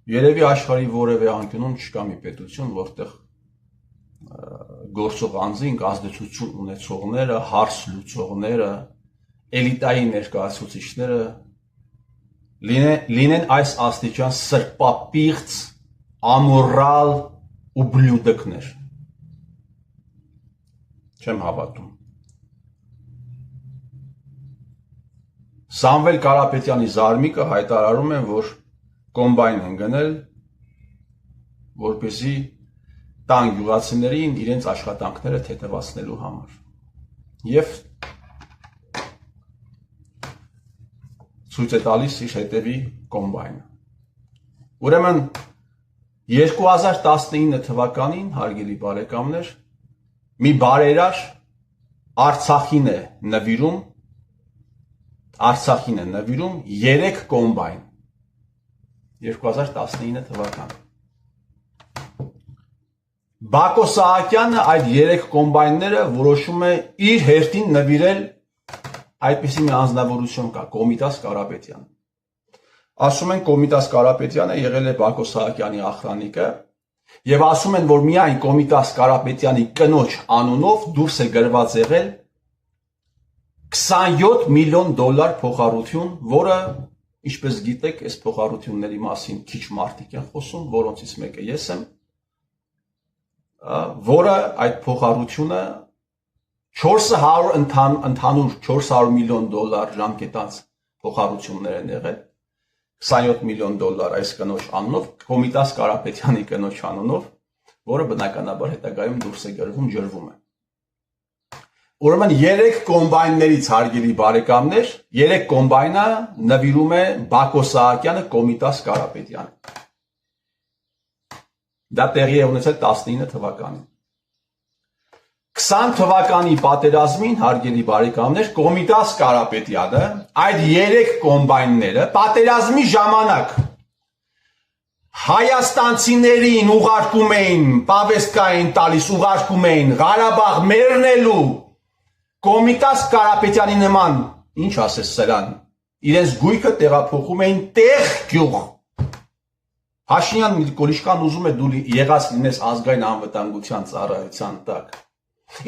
Երևի աշխարհի որևէ անկյունում չկա մի պետություն, որտեղ գործող անձինք, ազդեցություն ունեցողները, հարց լուծողները, էլիտայի ներկայացուցիչները լինեն այս աստիճան սրպապիղծ, ամորալ ու բլյուդկներ։ Չեմ հավատում։ Սամվել Կարապետյանի զարմիկը հայտարարում է, որ կոմբայն են գնել, որպեսզի տան գյուղացիներին իրենց աշխատանքները թեթևացնելու համար։ Եվ ցույց է տալիս իր հետևի կոմբայնը։ Ուրեմն 2019 թվականին, հարգելի բարեկամներ, մի բարերար Արցախին է նվիրում 3 կոմբայն 2019 թվական։ Բակո Սահակյանը այդ 3 կոմբայնները որոշում է իր հերթին նվիրել այդպիսի մի անձնավորություն կա, Կոմիտաս Կարապետյան։ Ասում են Կոմիտաս Կարապետյանը եղել է Բակո Սահակյանի ախրանիկը եւ ասում են, որ միայն Կոմիտաս Կարապետյանի կնոջ անունով դուրս է գրված եղել $27 միլիոն փոխառություն, որը, ինչպես գիտեք, այս փոխառությունների մասին քիչ մարդիկ են խոսում, որոնցից մեկը ես եմ, որը այդ փոխառությունը 400 ընդհանուր $400 միլիոն ժամկետանց փոխառություններ են եղել, $27 միլիոն այս կնոջ անունով, Կոմիտաս Կարապետյանի կնոջ անունով, որը բնականաբար հետագայում դուրս է գրվում, ջրվում է։ Ուրեմն 3 կոմբայններից, հարգելի բարեկամներ, 3 կոմբայնը նվիրում է Բակո Սահակյանը Կոմիտաս Կարապետյանին։ Դա տեղի է ունեցել 19 թվականին։ 20 թվականի պատերազմին, հարգելի բարեկամներ, Կոմիտաս Կարապետյանը այդ 3 կոմբայնները պատերազմի ժամանակ հայաստանցիներին ուղարկում էին, պավեստկային տալիս, ուղարկում էին Ղարաբաղ մեռնելու Կոմիտաս Կարապետյանի նման, ինչ ասես սրան, իրենց գույքը տեղափոխում էին տեղ գյուղ։ Փաշինյան Նիկոլիշկան ուզում է դու եղած լինես ազգային անվտանգության ծառայության տակ։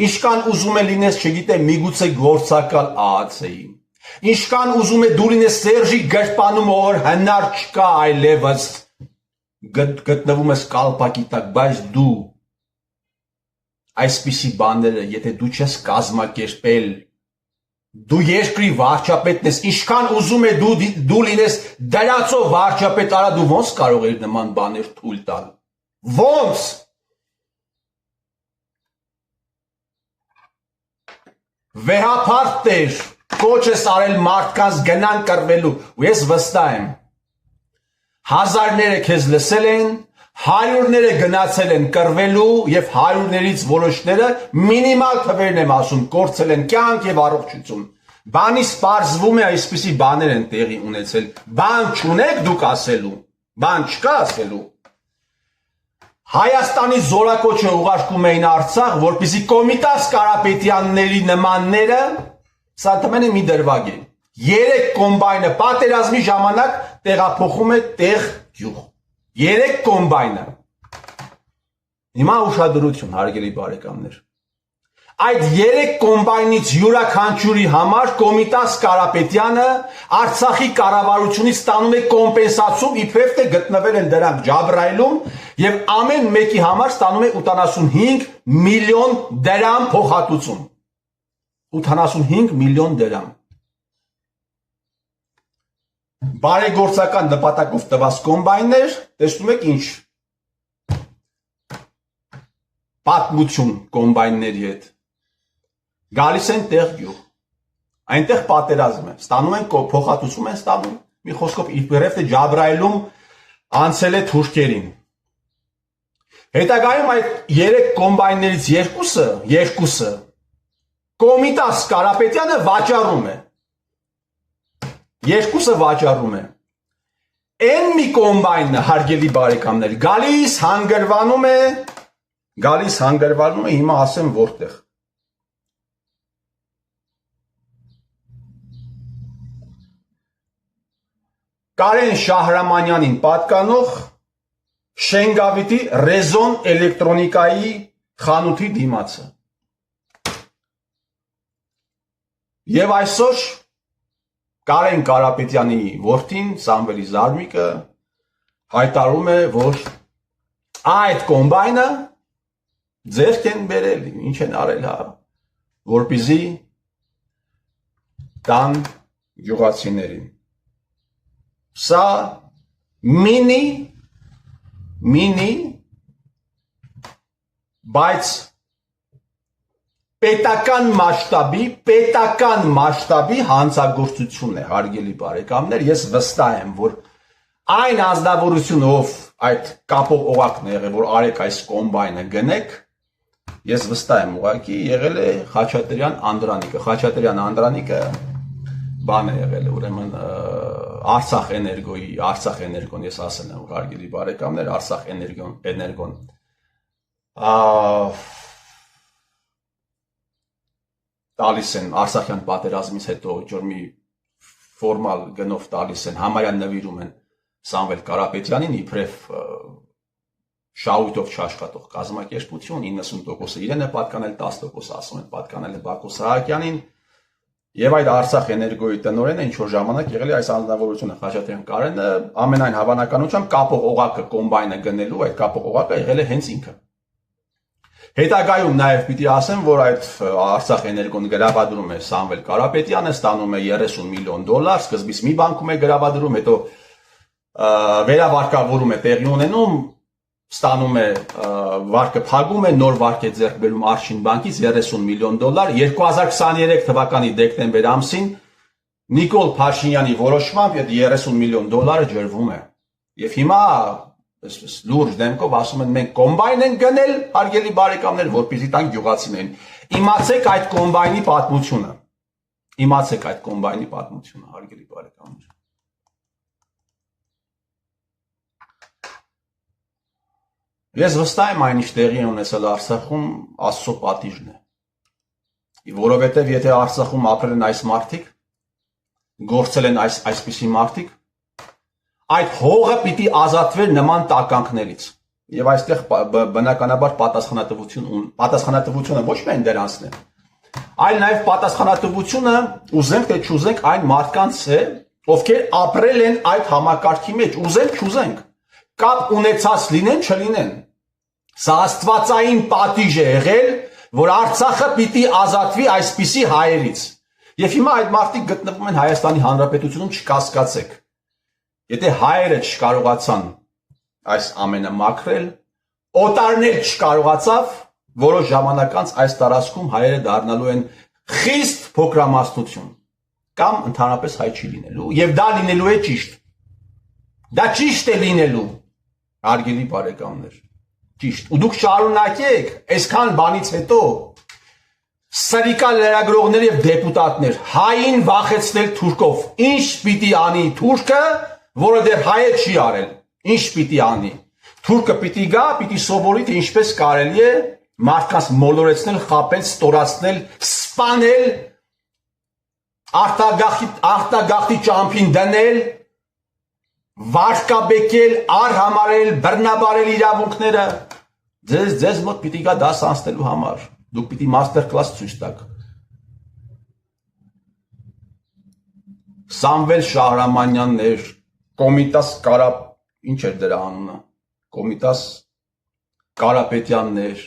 Ինչքան ուզում է լինես, չգիտեմ, միգուցե գործակալ ԱԱՑ-ի։ Ինչքան ուզում է դու լինես Սերժի գրպանում, որ հնար չկա այլևս գտնվում ես կալպակի տակ, բայց դու այսպիսի բաները, եթե դու չես կազմակերպել, դու երկրի վարչապետն ես, ինչքան ուզում է դու լինես դրածո վարչապետ, արա դու ոնց կարող ես նման բաներ թույլ տալ։ Ոնց։ Վեհապարտ տեր, կոչ ես արել մարդկանց գնան կռվելու, ու ես վստահ եմ, հազարները քեզ լսել են, հարյուրները գնացել են կռվելու եւ հարյուրներից որոշները մինիմալ թվերն եմ ասում, կորցել են կյանք եւ առողջություն։ Բանից պարզվում է այսպիսի բաներ են տեղի ունեցել։ Բան չունեք դուք ասելու, բան չկա ասելու։ Հայաստանի զորակոչը ուղարկում էին Արցախ, որպեսզի Կոմիտաս Կարապետյանների նմանները, սա թմենը մի դրվագ է, 3 կոմբայնը պատերազմի ժամանակ տեղափոխում է տեղ գյուղ։ 3 կոմբայնը։ Հիմա ուշադրություն, հարգելի բարեկամներ։ Այդ 3 կոմբայնից յուրաքանչյուրի համար Կոմիտաս Կարապետյանը Արցախի կառավարությունից ստանում է կոմպենսացում, իբրև թե գտնվել են դրանք Ջաբրայիլում եւ ամեն մեկի համար ստանում է 85 միլիոն փոխհատուցում։ 85 միլիոն դրամ։ Բարեգործական նպատակով տված կոմբայններ, տեսնում եք ինչ պատմություն կոմբայնների հետ։ Գալիս են տեղ գյուղ, այնտեղ պատերազմ է, ստանում են փոխհատուցում են ստանում, մի խոսքով իբրև թե Ջաբրայիլում անցել է թուրքերին։ Հետագայում այդ 3 կոմբայններից երկուսը Կոմիտաս Կարապետյանը վաճառում է։ Երկուսը վաճառում է։ Այն մի կոմբայնը, հարգելի բարեկամներ, գալիս հանգրվանում է, հիմա ասեմ որտեղ։ Կարեն Շահրամանյանին պատկանող Շենգավիթի Ռեզոն էլեկտրոնիկայի խանութի դիմացը։ Եվ այսօր Կարեն Կարապետյանի որդին Սամվելի Զարմիկը հայտարարում է, որ այդ կոմբայնը ձեռք են բերել, ինչ են արել, հա, որպեսզի տան գյուղացիներին։ Սա մինի, բայց պետական մասշտաբի հանցագործություն է, հարգելի բարեկամներ, ես վստահ եմ, որ այն անձնավորությունը, ով այդ կապող օղակն է եղել, որ արեք այս կոմբայնը գնեք, ես վստահ եմ ուղղակի եղել է Խաչատրյան Անդրանիկը բան է եղել, ուրեմն Արցախ էներգոն ես ասել եմ, հարգելի բարեկամներ, Արցախ էներգոն տալիս են Արցախյան պատերազմից հետո ջրմի ֆորմալ գնով տալիս են, համարյա նվիրում են Սամվել Կարապետյանին, իբրև շահույթով չաշխատող կազմակերպություն, 90%-ը իրեն է պատկանել, 10% ասում են պատկանել է Բակո Սահակյանին, եւ այդ Արցախ էներգոյի տնօրենը ինչ որ ժամանակ եղել է այս անձնավորությունը Խաչատրյան Կարենը, ամենայն հավանականությամբ կապող օղակը կոմբայնը գնելու, այդ կապող օղակը եղել է հենց ինքը։ Հետագայում նաև պիտի ասեմ, որ այդ Արցախ էներգոն գրավադրում է Սամվել Կարապետյանը, ստանում է $30 միլիոն, սկզբից մի բանկում է գրավադրում, հետո վերավարկավորում է տեղի ունենում, ստանում է վարկը փակում է, նոր վարկ է ձեռք բերում Արշին բանկից $30 միլիոն, 2023 թվականի դեկտեմբեր ամսին Նիկոլ Փաշինյանի որոշմամբ այդ $30 միլիոն ջրվում է։ Եվ հիմա լուրջ դեմքով ասում են մենք կոմբայն են գնել, հարգելի բարեկամներ, որպեսզի տանք գյուղացիներին։ Իմացեք այդ կոմբայնի պատմությունը։ Հարգելի բարեկամներ։ Ես վստահ եմ այն ինչ տեղի է ունեցել Արցախում Աստծո պատիժն է։ Որովհետև եթե Արցախում ապրել են այս մարդիկ, գործել են այսպիսի մարդիկ, այդ հողը պիտի ազատվեր նման տականքներից։ Եվ այստեղ բնականաբար պատասխանատվությունը ոչ միայն դրանցն է, այլ նաև պատասխանատվությունը ուզենք թե չուզենք այն մարդկանց է, ովքեր ապրել են այդ համակարգի մեջ, ուզենք չուզենք, կապ ունեցած լինեն, չլինեն։ Սա աստվածային պատիժ է եղել, որ Արցախը պիտի ազատվի այսպիսի հայերից։ Եվ հիմա այդ մարդիկ գտնվում են Հայաստանի Հանրապետությունում, չկասկածեք։ Եթե հայերը չկարողացան այս ամենը մաքրել, օտարներ չկարողացավ, որոշ ժամանակ անց այս տարածքում հայերը դառնալու են խիստ փոքրամասնություն կամ ընդհանրապես հայ չի լինելու, եւ դա լինելու է ճիշտ։ Դա ճիշտ է լինելու, հարգելի բարեկամներ, ճիշտ։ Ու դուք շարունակեք այսքան բանից հետո սրիկա լրագրողներ եւ դեպուտատներ հային վախեցնել թուրքով։ Ինչ պիտի անի թուրքը, որը դեռ հայը չի արել։ Ինչ պիտի անի։ Թուրքը պիտի գա, պիտի սովորի, թե ինչպես կարելի է մարդկանց մոլորեցնել, խաբել, ստորացնել, սպանել, արտագաղթի ճամփին դնել, վարկաբեկել, արհամարել, բռնաբարել իրավունքները։ Ձեզ մոտ պիտի գա դաս անցնելու համար։ Դուք պիտի մաստեր կլաս ցույց տաք։ Սամվել Շահրամանյաններ, Կոմիտաս ինչ էր դրա անունը, Կոմիտաս Կարապետյաններ,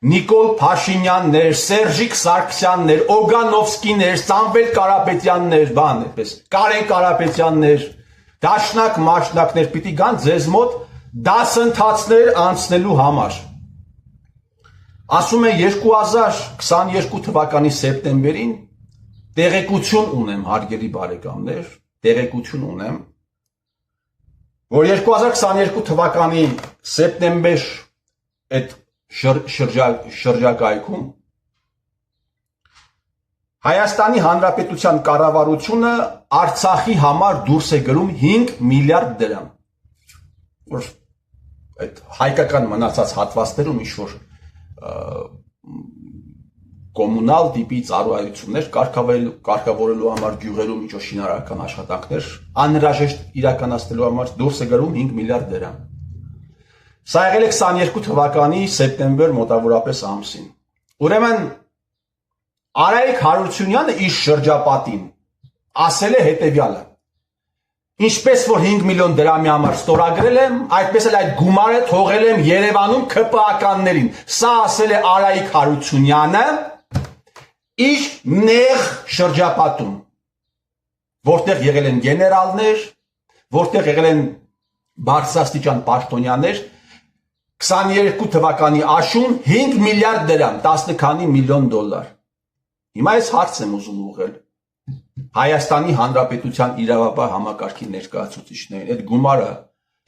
Նիկոլ Փաշինյաններ, Սերժիկ Սարգսյաններ, Օգանովսկիներ, Սամվել Կարապետյաններ, բան այդպես, Կարեն Կարապետյաններ, դաշնակ մաշնակներ պիտի գան ձեզ մոտ դասընթացներ անցնելու համար։ Ասում է 2022 թվականի սեպտեմբերին տեղեկություն ունեմ, հարգելի բարեկամներ, տեղեկություն ունեմ, որ 2022 թվականի սեպտեմբեր այդ շրջակայքում Հայաստանի Հանրապետության կառավարությունը Արցախի համար դուրս է գրում 5 միլիարդ դրամ, որ այդ հայկական մնացած հատվածներում ինչ-որ կոմունալ տիպի ծառայություններ կարգավորելու համար գյուղերում ինչ-որ շինարարական աշխատանքներ անհրաժեշտ իրականացնելու համար դուրս է գրում 5 միլիարդ դրամ։ Սա եղել է 22 թվականի սեպտեմբեր մոտավորապես ամսին։ Ուրեմն Արայիկ Հարությունյանը իր շրջապատին ասել է հետևյալը. ինչպես որ 5 միլիոն դրամի համար ստորագրել եմ, այդպես էլ այդ գումարը թողել եմ Երևանում ԿՊԱ-ականներին։ Սա ասել է Արայիկ Հարությունյանը իր նեղ շրջապատում, որտեղ եղել են գեներալներ, որտեղ եղել են բարձրաստիճան պաշտոնյաներ, 22 թվականի աշուն 5 միլիարդ դրամ, 10 քանի միլիոն դոլար։ Հիմա այս հարց եմ ուզում ուղղել Հայաստանի Հանրապետության իրավապահ համակարգի ներկայացուցիչներին, այդ գումարը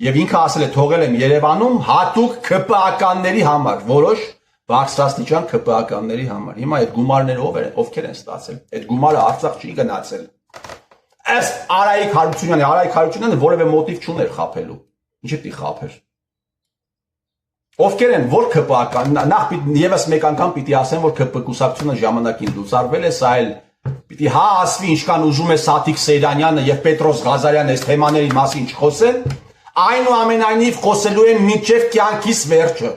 եւ ինքը ասել է թողել եմ Երևանում հատուկ ԿՊԱ-ականների համար, որոշ բարձրաստիճան ԿՊԱ-ականների համար։ Հիմա այդ գումարները ովքեր են ստացել։ Այդ գումարը Արցախ չի գնացել։ Ըստ Արայիկ Հարությունյանը որևէ մոտիվ չուներ խաբելու։ Ինչի՞ պիտի խաբեր։ Ովքեր են, որ ԿՊԱ-ական, նախ եւս մեկ անգամ պիտի ասեմ, որ ԿՊ կուսակցությունը ժամանակին լուծարվել է, սա էլ պիտի հա ասվի, ինչքան ուզում է Սաթիկ Սեյրանյանը եւ Պետրոս Ղազարյանը այս թեմաների մասին չխոսեն, այնուամենայնիվ խոսելու են մինչեւ կյանքիս վերջը։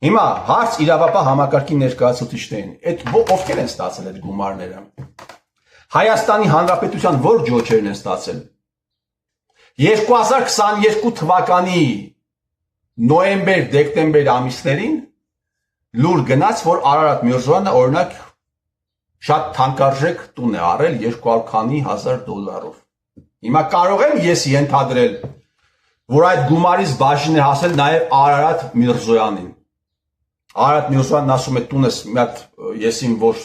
Հիմա հարց իրավապահ համակարգի ներկայացուցիչներին, այդ ովքեր են ստացել այդ գումարները։ Հայաստանի Հանրապետության որ ջոջերն են ստացել։ 2022 թվականի նոյեմբեր-դեկտեմբեր ամիսներին լուր գնաց, որ Արարատ Միրզոյանը օրինակ շատ թանկարժեք տուն է առել 200 քանի հազար դոլարով։ Հիմա կարող եմ ես ենթադրել, որ այդ գումարից բաժին է հասել նաև Արարատ Միրզոյանին։ Արարատ Միրզոյանն ասում է տունս մի հատ եսին որ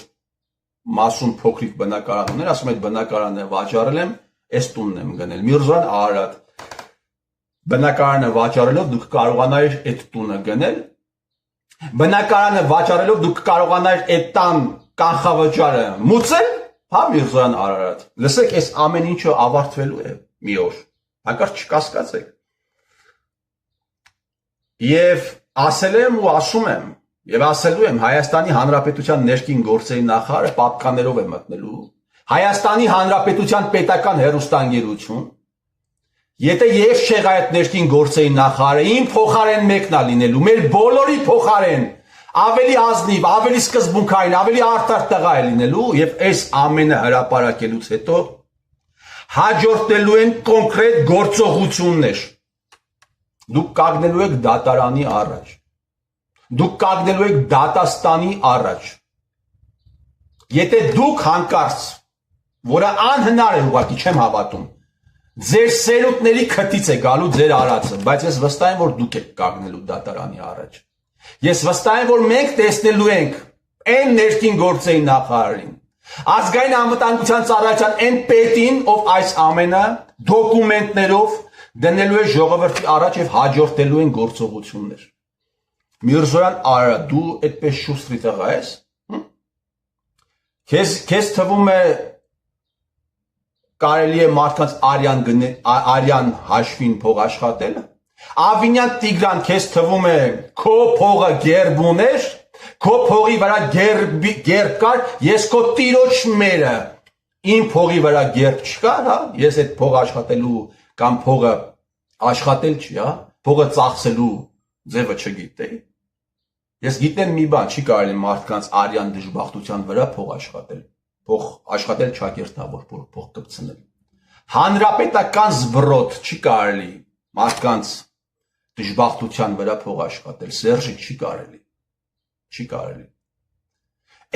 մասում փոքրիկ բնակարան ուներ, ասում է այդ բնակարանը վաճառել եմ, այս տունն եմ գնել։ Միրզոյան Արարատ բնակարանը վաճառելով դուք կարողանայր այդ տունը գնել, բնակարանը վաճառելով դուք կարողանայր այդ տան կանխավճարը մուծել, հա Միրզոյան Արարատ։ Լսեք, այս ամեն ինչը ավարտվելու է մի օր, հանկարծ չկասկածեք։ Եվ ասել եմ ու ասում եմ, եւ ասելու եմ Հայաստանի Հանրապետության ներքին գործերի նախարարը պատկաներով է մտնելու, Հայաստանի Հանրապետության պետական հեռուստաընկերություն, եթե ես չեղ այդ ներքին գործերի նախարարը, իմ փոխարեն մեկն է լինելու, մեր բոլորի փոխարեն, ավելի ազնիվ, ավելի սկզբունքային, ավելի արդար տղա է լինելու եւ այս ամենը հրապարակելուց հետո հաջորդելու են կոնկրետ գործողություններ։ Դուք կանգնելու եք դատարանի առաջ։ Դուք կանգնելու եք դատաստանի առաջ։ Եթե դուք հանկարծ, որը անհնար է ուղղակի չեմ հավատում, ձեր սերունդների քթից է գալու ձեր արածը, բայց ես վստահ եմ, որ դուք եք կանգնելու դատարանի առաջ։ Ես վստահ եմ, որ մենք տեսնելու ենք այն ներքին գործերի նախարարին, ազգային անվտանգության ծառայության այն պետին, ով այս ամենը դոկումենտներով դնելու է ժողովրդի առաջ եւ հաջորդելու են գործողություններ։ Միրզոյան Արարատ, դու այդպես շուստրի տղա ես։ Քեզ թվում է կարելի է մարդկանց արյան հաշվին փող աշխատել։ Ավինյան Տիգրան, քեզ թվում է քո փողը գերբ ուներ, քո փողի վրա գերբ կար, ես քո տիրոջ մերը, իմ փողի վրա գերբ չկար, հա, ես այդ փող աշխատելու կամ փողը աշխատել չի, հա, փողը ծախսելու ձևը չգիտեի։ Ես գիտեմ մի բան, չի կարելի մարդկանց արյան դժբախտության վրա փող աշխատել։ Փող աշխատել ճակերտավոր փող կպցնել։ Հանրապետական զբռոտ չի կարելի մարդկանց դժբախտության վրա փող աշխատել, Սերժիկ չի կարելի։ Չի կարելի։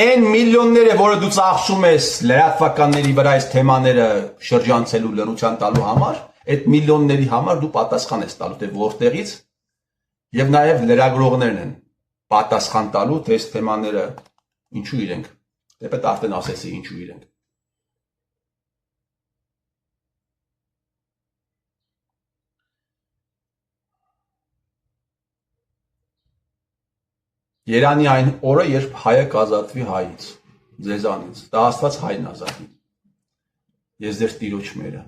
Այն միլիոնները, որը դու ծախսում ես լրատվականների վրա այս թեմաները շրջանցելու լրության տալու համար, այդ միլիոնների համար դու պատասխան ես տալու, թե որտեղից եւ նաեւ լրագրողներն են պատասխան տալու, թե այս թեմաները ինչու իրենք։ Դեպետ արդեն ասեցի ինչու իրենք։ Երանի այն օրը, երբ հայը կազատվի հայից, ձեզանից, դա Աստված հայն ազատի։ Ես ձեր տիրոջ մերը։